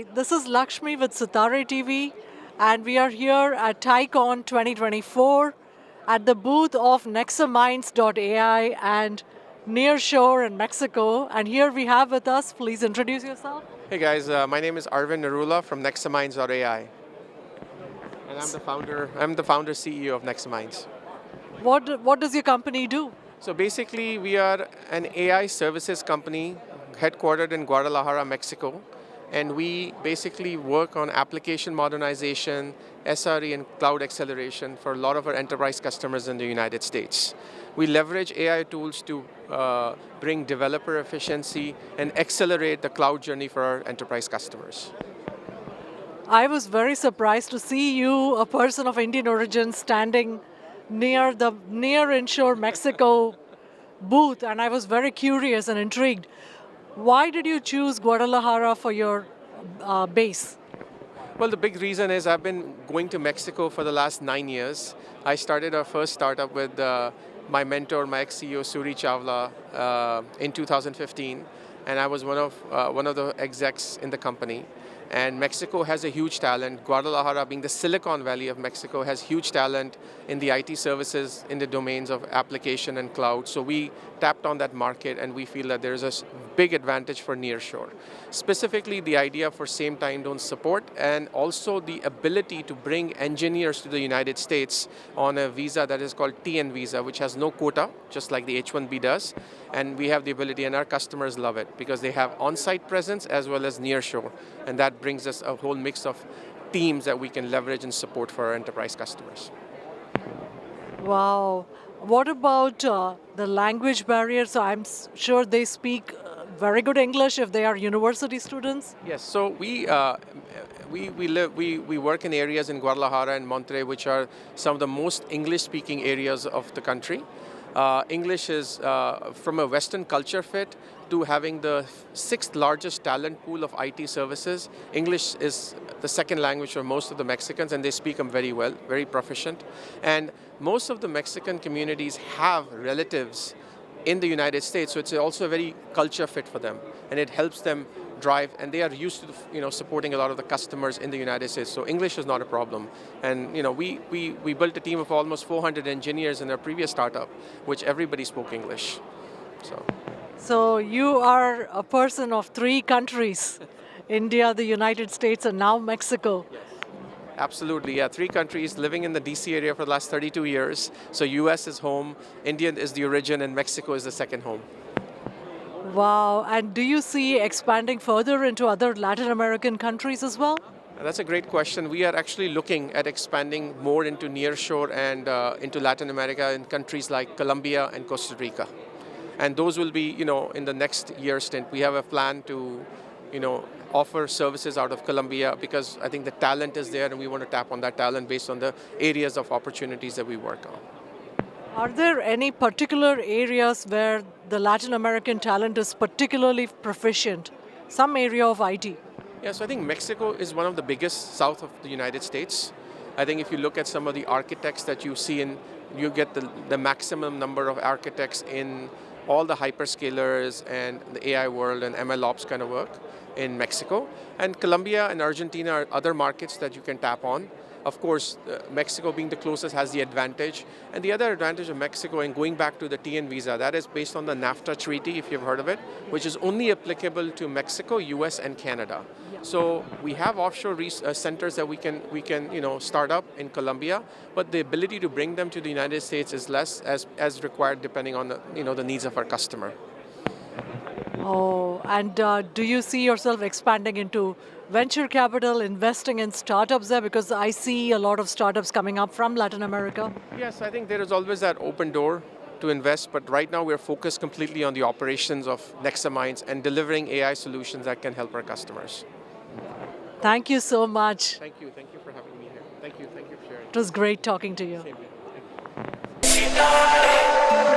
This is Lakshmi with Sitare TV, and we are here at Tiecon 2024 at the booth of Nexaminds.ai and Nearshore in Mexico. And here we have with us, please introduce yourself. Hey guys, my name is Arvind Narula from Nexaminds.ai. And I'm the founder CEO of Nexaminds. What does your company do? So basically, we are an AI services company headquartered in Guadalajara, Mexico. And we basically work on application modernization, SRE, and cloud acceleration for a lot of our enterprise customers in the United States. We leverage AI tools to bring developer efficiency and accelerate the cloud journey for our enterprise customers. I was very surprised to see you, a person of Indian origin, standing near the Inshore Mexico booth, and I was very curious and intrigued. Why did you choose Guadalajara for your base? Well, the big reason is I've been going to Mexico for the last 9 years. I started our first startup with my mentor, my ex-CEO, Suri Chawla, in 2015. And I was one of the execs in the company. And Mexico has a huge talent. Guadalajara, being the Silicon Valley of Mexico, has huge talent in the IT services in the domains of application and cloud. So we tapped on that market, and we feel that there's a big advantage for nearshore. Specifically, the idea for same time zone support, and also the ability to bring engineers to the United States on a visa that is called TN visa, which has no quota, just like the H-1B does. And we have the ability, and our customers love it, because they have on-site presence as well as nearshore. And that brings us a whole mix of teams that we can leverage and support for our enterprise customers. Wow. What about the language barrier? So I'm sure they speak very good English if they are university students. Yes. So we work in areas in Guadalajara and Monterrey, which are some of the most English-speaking areas of the country. English is, from a Western culture fit to having the 6th largest talent pool of IT services. English is the second language for most of the Mexicans, and they speak them very well, very proficient. And most of the Mexican communities have relatives in the United States, so it's also a very culture fit for them, and it helps them drive, and they are used to supporting a lot of the customers in the United States. So English is not a problem. And we built a team of almost 400 engineers in our previous startup, which everybody spoke English. So you are a person of 3 countries, India, the United States, and now Mexico. Yes. Absolutely, yeah. 3 countries, living in the DC area for the last 32 years. So US is home, India is the origin, and Mexico is the second home. Wow. And do you see expanding further into other Latin American countries as well? That's a great question. We are actually looking at expanding more into nearshore and into Latin America in countries like Colombia and Costa Rica. And those will be, in the next year stint. We have a plan to, offer services out of Colombia, because I think the talent is there, and we want to tap on that talent based on the areas of opportunities that we work on. Are there any particular areas where the Latin American talent is particularly proficient? Some area of IT? Yes, I think Mexico is one of the biggest south of the United States. I think if you look at some of the architects that you see you get the maximum number of architects in all the hyperscalers and the AI world and MLOps kind of work in Mexico. And Colombia and Argentina are other markets that you can tap on. Of course, Mexico being the closest has the advantage. And the other advantage of Mexico, and going back to the TN visa, that is based on the NAFTA treaty, if you've heard of it, which is only applicable to Mexico, US, and Canada. Yeah. So we have offshore centers that we can start up in Colombia, but the ability to bring them to the United States is less as required depending on the needs of our customer. Oh, and do you see yourself expanding into venture capital, investing in startups there? Because I see a lot of startups coming up from Latin America. Yes, I think there is always that open door to invest, but right now we're focused completely on the operations of Nexaminds and delivering AI solutions that can help our customers. Thank you so much. Thank you for having me here. Thank you for sharing. It was great talking to you. Same here. Thank you.